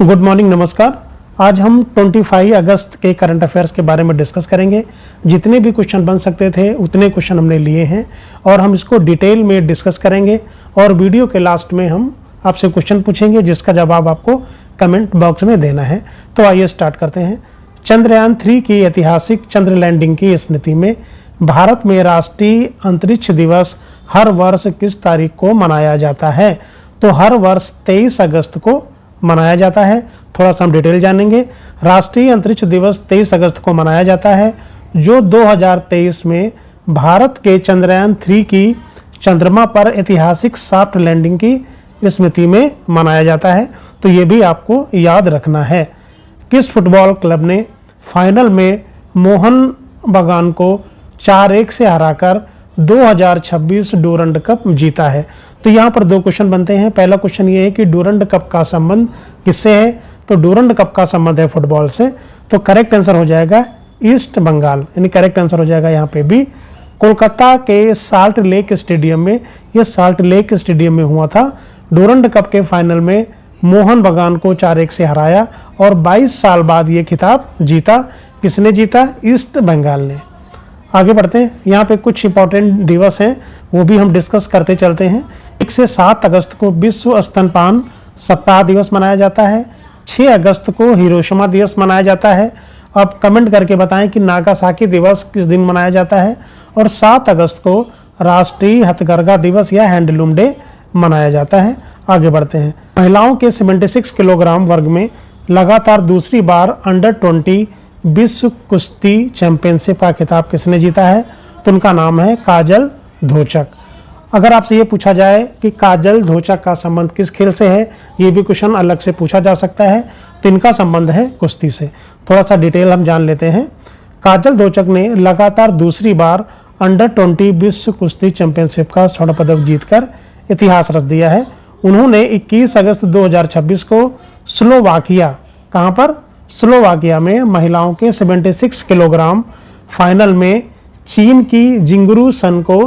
Good morning, नमस्कार। आज हम 25 अगस्त के करंट अफेयर्स के बारे में डिस्कस करेंगे। जितने भी क्वेश्चन बन सकते थे उतने क्वेश्चन हमने लिए हैं और हम इसको डिटेल में डिस्कस करेंगे और वीडियो के लास्ट में हम आपसे क्वेश्चन पूछेंगे जिसका जवाब आपको कमेंट बॉक्स में देना है। तो आइए स्टार्ट करते हैं। चंद्रयान 3 की ऐतिहासिक चंद्र लैंडिंग की स्मृति में भारत में राष्ट्रीय अंतरिक्ष दिवस हर वर्ष किस तारीख को मनाया जाता है? तो हर वर्ष 23 अगस्त को मनाया जाता है। थोड़ा सा हम डिटेल जानेंगे। राष्ट्रीय अंतरिक्ष दिवस 23 अगस्त को मनाया जाता है, जो 2023 में भारत के चंद्रयान 3 की चंद्रमा पर ऐतिहासिक सॉफ्ट लैंडिंग की स्मृति में मनाया जाता है। तो ये भी आपको याद रखना है। किस फुटबॉल क्लब ने फाइनल में मोहन बगान को 4-1 से हराकर 2026 डूरंड कप जीता है? तो यहाँ पर दो क्वेश्चन बनते हैं। पहला क्वेश्चन ये है कि डूरंड कप का संबंध किससे है? तो डूरंड कप का संबंध है फुटबॉल से। तो करेक्ट आंसर हो जाएगा ईस्ट बंगाल, यानी करेक्ट आंसर हो जाएगा यहाँ पे भी। कोलकाता के साल्ट लेक स्टेडियम में, ये साल्ट लेक स्टेडियम में हुआ था। डूरंड कप के फाइनल में मोहन बगान को 4-1 से हराया और 22 साल बाद ये खिताब जीता। किसने जीता? ईस्ट बंगाल ने। आगे बढ़ते हैं। यहाँ पे कुछ इंपॉर्टेंट दिवस हैं, वो भी हम डिस्कस करते चलते हैं। 1 से 7 अगस्त को विश्व स्तनपान सप्ताह दिवस मनाया जाता है। 6 अगस्त को हिरोशिमा दिवस मनाया जाता है। अब कमेंट करके बताएं कि नागासाकी दिवस किस दिन मनाया जाता है। और 7 अगस्त को राष्ट्रीय हथकरघा दिवस या हैंडलूम डे मनाया जाता है। आगे बढ़ते हैं। महिलाओं के 76 किलोग्राम वर्ग में लगातार दूसरी बार अंडर 20 विश्व कुश्ती चैंपियनशिप का खिताब किसने जीता है? तो उनका नाम है काजल धोचक। अगर आपसे ये पूछा जाए कि काजल धोचक का संबंध किस खेल से है, ये भी क्वेश्चन अलग से पूछा जा सकता है। तो इनका संबंध है कुश्ती से। थोड़ा सा डिटेल हम जान लेते हैं। काजल धोचक ने लगातार दूसरी बार अंडर 20 विश्व कुश्ती चैंपियनशिप का स्वर्ण पदक जीतकर इतिहास रच दिया है। उन्होंने 21 अगस्त 2026 को स्लोवाकिया, कहाँ पर? स्लोवाकिया में महिलाओं के 76 किलोग्राम फाइनल में चीन की जिंगरू सन को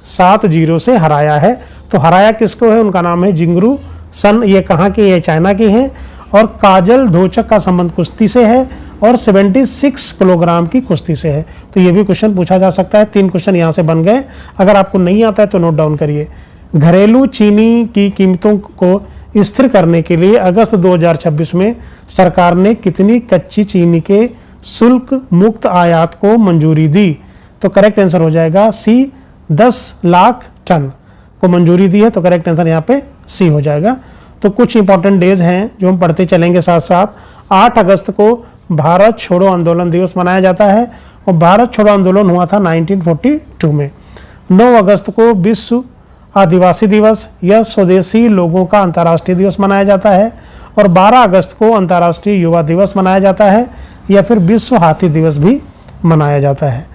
7-0 से हराया है। तो हराया किसको है? उनका नाम है जिंगरू सन। ये कहाँ की है? चाइना की है। और काजल धोचक का संबंध कुश्ती से है और 76 किलोग्राम की कुश्ती से है। तो ये भी क्वेश्चन पूछा जा सकता है। 3 क्वेश्चन यहाँ से बन गए। अगर आपको नहीं आता है तो नोट डाउन करिए। घरेलू चीनी की कीमतों को स्थिर करने के लिए अगस्त 2026 में सरकार ने कितनी कच्ची चीनी के शुल्क मुक्त आयात को मंजूरी दी? तो करेक्ट आंसर हो जाएगा सी, 10 लाख टन को मंजूरी दी है। तो करेक्ट आंसर यहाँ पे सी हो जाएगा। तो कुछ इंपॉर्टेंट डेज हैं जो हम पढ़ते चलेंगे साथ साथ। 8 अगस्त को भारत छोड़ो आंदोलन दिवस मनाया जाता है और भारत छोड़ो आंदोलन हुआ था 1942 में। 9 अगस्त को विश्व आदिवासी दिवस या स्वदेशी लोगों का अंतर्राष्ट्रीय दिवस मनाया जाता है। और 12 अगस्त को अंतर्राष्ट्रीय युवा दिवस मनाया जाता है या फिर विश्व हाथी दिवस भी मनाया जाता है।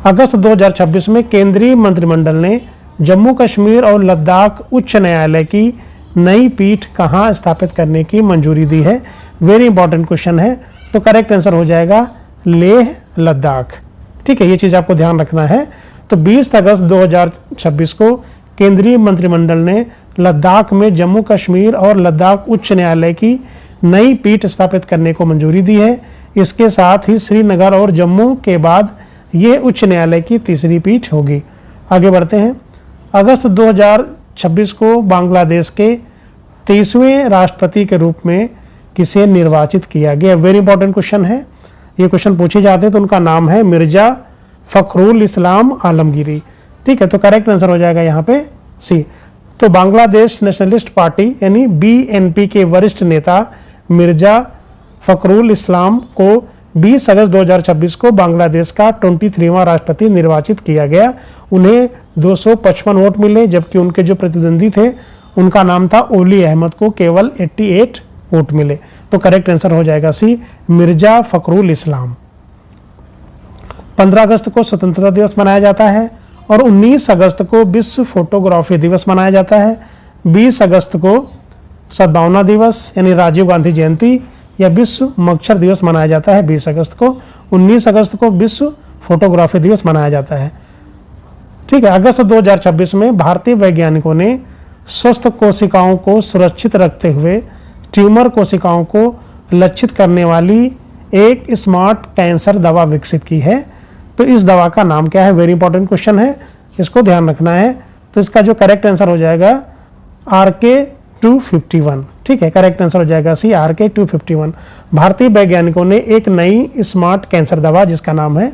अगस्त 2026 में केंद्रीय मंत्रिमंडल ने जम्मू कश्मीर और लद्दाख उच्च न्यायालय की नई पीठ कहाँ स्थापित करने की मंजूरी दी है? वेरी इंपॉर्टेंट क्वेश्चन है। तो करेक्ट आंसर हो जाएगा लेह लद्दाख। ठीक है, ये चीज़ आपको ध्यान रखना है। तो 20 अगस्त 2026 को केंद्रीय मंत्रिमंडल ने लद्दाख में जम्मू कश्मीर और लद्दाख उच्च न्यायालय की नई पीठ स्थापित करने को मंजूरी दी है। इसके साथ ही श्रीनगर और जम्मू के बाद ये उच्च न्यायालय की तीसरी पीठ होगी। आगे बढ़ते हैं। अगस्त 2026 को बांग्लादेश के 23वें राष्ट्रपति के रूप में किसे निर्वाचित किया गया? वेरी इंपॉर्टेंट क्वेश्चन है। ये क्वेश्चन पूछे जाते हैं। तो उनका नाम है मिर्जा फखरुल इस्लाम आलमगीरी। ठीक है, तो करेक्ट आंसर हो जाएगा यहाँ पे सी। तो बांग्लादेश नेशनलिस्ट पार्टी यानी BNP के वरिष्ठ नेता मिर्जा फखरुल इस्लाम को 20 अगस्त 2026 को बांग्लादेश का 23वां राष्ट्रपति निर्वाचित किया गया। उन्हें 255 वोट मिले, जबकि उनके जो प्रतिद्वंदी थे उनका नाम था ओली अहमद को केवल 88 वोट मिले। तो करेक्ट आंसर हो जाएगा सी, मिर्जा फखरुल इस्लाम। 15 अगस्त को स्वतंत्रता दिवस मनाया जाता है और 19 अगस्त को विश्व फोटोग्राफी दिवस मनाया जाता है। 20 अगस्त को सद्भावना दिवस यानी राजीव गांधी जयंती या विश्व मक्षर दिवस मनाया जाता है 20 अगस्त को। 19 अगस्त को विश्व फोटोग्राफी दिवस मनाया जाता है। ठीक है, अगस्त 2026 में भारतीय वैज्ञानिकों ने स्वस्थ कोशिकाओं को सुरक्षित रखते हुए ट्यूमर कोशिकाओं को लक्षित करने वाली एक स्मार्ट कैंसर दवा विकसित की है। तो इस दवा का नाम क्या है? वेरी इंपॉर्टेंट क्वेश्चन है, इसको ध्यान रखना है। तो इसका जो करेक्ट आंसर हो जाएगा RK-251। ठीक है, करेक्ट आंसर हो जाएगा सी, RK-251। भारतीय वैज्ञानिकों ने एक नई स्मार्ट कैंसर दवा जिसका नाम है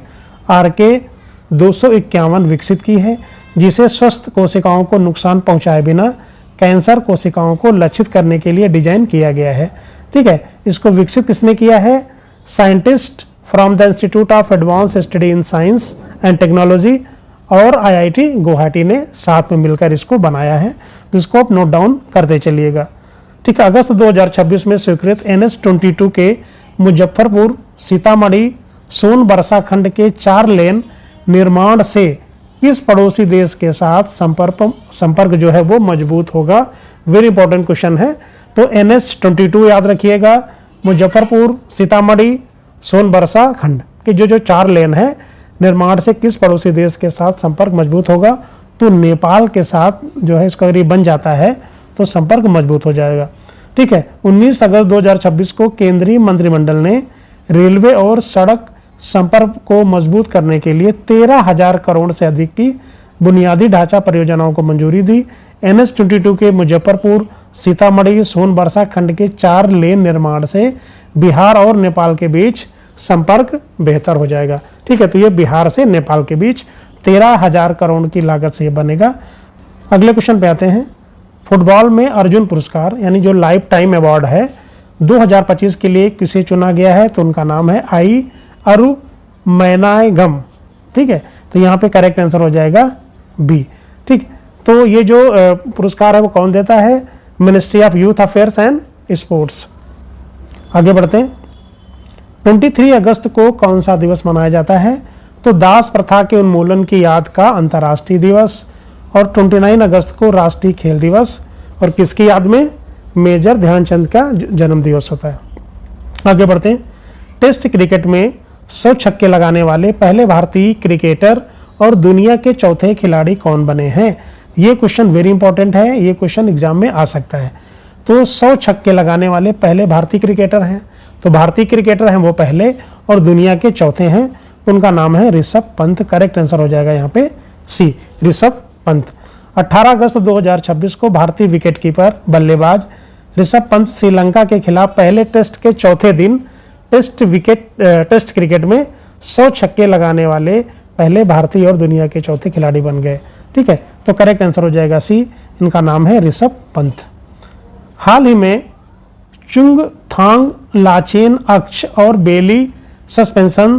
RK-251 विकसित की है, जिसे स्वस्थ कोशिकाओं को नुकसान पहुंचाए बिना कैंसर कोशिकाओं को लक्षित करने के लिए डिजाइन किया गया है। ठीक है, इसको विकसित किसने किया है? Scientist from the institute of advance study in science and technology और IIT गुवाहाटी ने साथ में मिलकर इसको बनाया है। तो इसको आप नोट डाउन करते चलिएगा। ठीक है, अगस्त 2026 में स्वीकृत NH-22 के मुजफ्फरपुर सीतामढ़ी सोनबरसा खंड के 4 लेन निर्माण से किस पड़ोसी देश के साथ संपर्क जो है वो मजबूत होगा? वेरी इंपॉर्टेंट क्वेश्चन है। तो NH-22 याद रखिएगा, मुजफ्फरपुर सीतामढ़ी सोनबरसा खंड के जो 4 लेन है निर्माण से किस पड़ोसी देश के साथ संपर्क मजबूत होगा? तो नेपाल के साथ जो है इसका अगर बन जाता है तो संपर्क मजबूत हो जाएगा। ठीक है, 19 अगस्त 2026 को केंद्रीय मंत्रिमंडल ने रेलवे और सड़क संपर्क को मजबूत करने के लिए 13,000 करोड़ से अधिक की बुनियादी ढांचा परियोजनाओं को मंजूरी दी। NH-22 के मुजफ्फरपुर सीतामढ़ी सोनबरसा खंड के 4 लेन निर्माण से बिहार और नेपाल के बीच संपर्क बेहतर हो जाएगा। ठीक है, तो ये बिहार से नेपाल के बीच 13,000 करोड़ की लागत से बनेगा। अगले क्वेश्चन पे आते हैं। फुटबॉल में अर्जुन पुरस्कार यानी जो लाइफ टाइम अवार्ड है 2025 के लिए किसे चुना गया है? तो उनका नाम है आई अरुमैनायगम। ठीक है, तो यहाँ पे करेक्ट आंसर हो जाएगा बी। ठीक, तो ये जो पुरस्कार है वो कौन देता है? Ministry of youth affairs and sports. आगे बढ़ते हैं। 23 अगस्त को कौन सा दिवस मनाया जाता है? तो दास प्रथा के उन्मूलन की याद का अंतर्राष्ट्रीय दिवस। और 29 अगस्त को राष्ट्रीय खेल दिवस। और किसकी याद में? मेजर ध्यानचंद का जन्म दिवस होता है। आगे बढ़ते हैं। टेस्ट क्रिकेट में 100 छक्के लगाने वाले पहले भारतीय क्रिकेटर और दुनिया के चौथे खिलाड़ी कौन बने हैं? ये क्वेश्चन वेरी इंपॉर्टेंट है, ये क्वेश्चन एग्जाम में आ सकता है। तो 100 छक्के लगाने वाले पहले भारतीय क्रिकेटर हैं, तो भारतीय क्रिकेटर हैं वो पहले और दुनिया के चौथे हैं, उनका नाम है ऋषभ पंत। करेक्ट आंसर हो जाएगा यहाँ पे सी, ऋषभ पंत। 18 अगस्त 2026 को भारतीय विकेटकीपर बल्लेबाज ऋषभ पंत श्रीलंका के खिलाफ पहले टेस्ट के चौथे दिन टेस्ट क्रिकेट में 100 छक्के लगाने वाले पहले भारतीय और दुनिया के चौथे खिलाड़ी बन गए। ठीक है, तो करेक्ट आंसर हो जाएगा सी, इनका नाम है ऋषभ पंत। हाल ही में चुंगथांग लाचेन अक्ष और बेली सस्पेंशन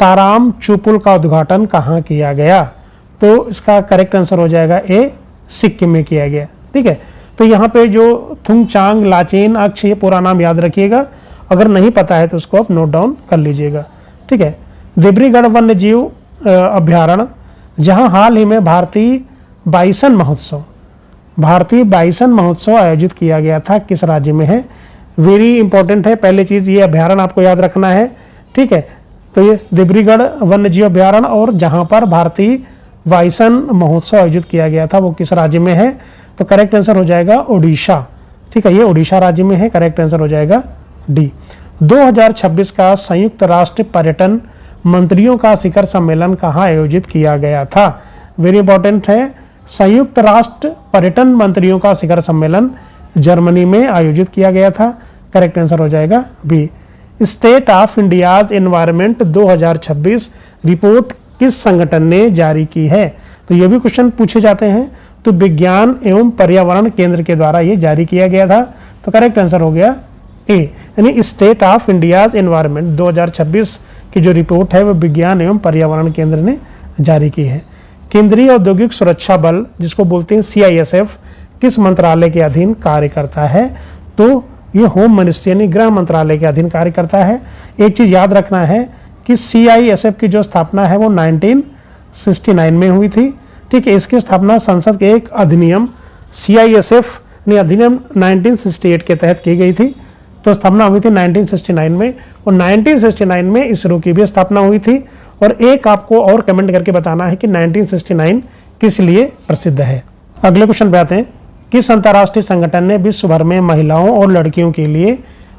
ताराम चुपुल का उद्घाटन कहाँ किया गया? तो इसका करेक्ट आंसर हो जाएगा ए, सिक्किम में किया गया। ठीक है, तो यहाँ पे जो थुंगचांग लाचेन अक्ष, ये पूरा नाम याद रखिएगा, अगर नहीं पता है तो उसको आप नोट डाउन कर लीजिएगा। ठीक है, देब्रीगढ़ वन्य जीव अभ्यारण्य, जहाँ हाल ही में भारतीय बाइसन महोत्सव आयोजित किया गया था, किस राज्य में है? वेरी इंपॉर्टेंट है, पहले चीज ये अभ्यारण्य आपको याद रखना है। ठीक है, तो ये देब्रीगढ़ वन्य जीव अभ्यारण्य और जहाँ पर भारतीय बाइसन महोत्सव आयोजित किया गया था वो किस राज्य में है? तो करेक्ट आंसर हो जाएगा ओडिशा। ठीक है, ये ओडिशा राज्य में है, करेक्ट आंसर हो जाएगा डी। 2026 का संयुक्त राष्ट्र पर्यटन मंत्रियों का शिखर सम्मेलन कहाँ आयोजित किया गया था? वेरी इंपॉर्टेंट है, संयुक्त राष्ट्र पर्यटन मंत्रियों का शिखर सम्मेलन जर्मनी में आयोजित किया गया था। करेक्ट आंसर हो जाएगा B. State of India's environment 2026 report किस संगठन ने जारी की है? तो ये भी क्वेश्चन पूछे जाते हैं। तो विज्ञान एवं पर्यावरण केंद्र के द्वारा ये जारी किया गया था, तो करेक्ट आंसर हो गया ए, यानी स्टेट ऑफ इंडियाज एनवायरनमेंट 2026 की जो रिपोर्ट है वो विज्ञान एवं पर्यावरण केंद्र ने जारी की है। केंद्रीय औद्योगिक सुरक्षा बल जिसको बोलते हैं CISF किस मंत्रालय के अधीन कार्य करता है? तो ये होम मिनिस्ट्री यानी गृह मंत्रालय के अधीन कार्य करता है। एक चीज याद रखना है कि CISF की जो स्थापना है वो 1969 में हुई थी। ठीक है, इसकी स्थापना संसद के एक अधिनियम CISF ने अधिनियम 1968 के तहत की गई थी। तो स्थापना हुई थी 1969 में, और 1969 में इसरो की भी स्थापना हुई थी। और एक आपको और कमेंट करके बताना है कि 1969 किस लिए प्रसिद्ध है। अगले क्वेश्चन पे आते हैं। किस अंतर्राष्ट्रीय संगठन ने विश्व भर में महिलाओं और लड़कियों के लिए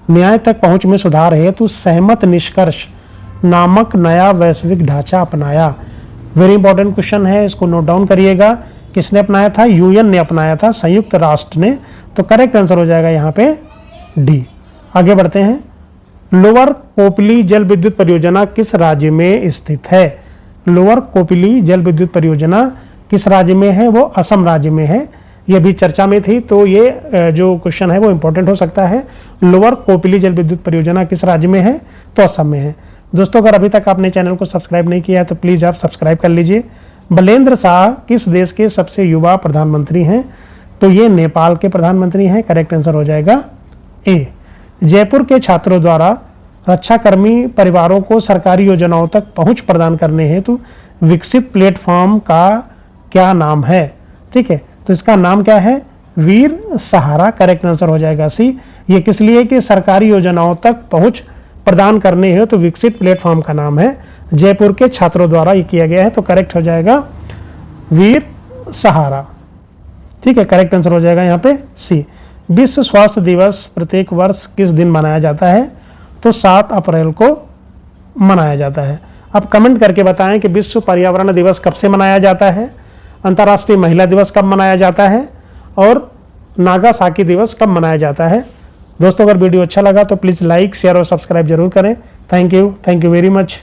न्याय तक पहुंच में सुधार हेतु सहमत निष्कर्ष नामक नया वैश्विक ढांचा अपनाया? वेरी इंपॉर्टेंट क्वेश्चन है, इसको नोट डाउन करिएगा। किसने अपनाया था? यूएन ने अपनाया था, संयुक्त राष्ट्र ने। तो करेक्ट आंसर हो जाएगा यहाँ पे डी। आगे बढ़ते हैं। लोअर कोपली जल विद्युत परियोजना किस राज्य में स्थित है? लोअर कोपली जल विद्युत परियोजना किस राज्य में है? वो असम राज्य में है। ये भी चर्चा में थी, तो ये जो क्वेश्चन है वो इंपॉर्टेंट हो सकता है। लोअर कोपली जल विद्युत परियोजना किस राज्य में है? तो असम में है। दोस्तों, अगर अभी तक आपने चैनल को सब्सक्राइब नहीं किया है तो प्लीज़ आप सब्सक्राइब कर लीजिए। बलेंद्र शाह किस देश के सबसे युवा प्रधानमंत्री हैं? तो ये नेपाल के प्रधानमंत्री हैं। करेक्ट आंसर हो जाएगा ए। जयपुर के छात्रों द्वारा रक्षाकर्मी परिवारों को सरकारी योजनाओं तक पहुंच प्रदान करने हेतु विकसित प्लेटफॉर्म का क्या नाम है? ठीक है, तो इसका नाम क्या है? वीर सहारा। करेक्ट आंसर हो जाएगा सी। ये किस लिए? कि सरकारी योजनाओं तक पहुंच प्रदान करने हेतु विकसित प्लेटफॉर्म का नाम है। जयपुर के छात्रों द्वारा ये किया गया है, तो करेक्ट हो जाएगा वीर सहारा। ठीक है, करेक्ट आंसर हो जाएगा यहाँ पे सी। विश्व स्वास्थ्य दिवस प्रत्येक वर्ष किस दिन मनाया जाता है? तो 7 अप्रैल को मनाया जाता है। अब कमेंट करके बताएं कि विश्व पर्यावरण दिवस कब से मनाया जाता है, अंतर्राष्ट्रीय महिला दिवस कब मनाया जाता है और नागासाकी दिवस कब मनाया जाता है। दोस्तों, अगर वीडियो अच्छा लगा तो प्लीज़ लाइक, शेयर और सब्सक्राइब जरूर करें। Thank you very much.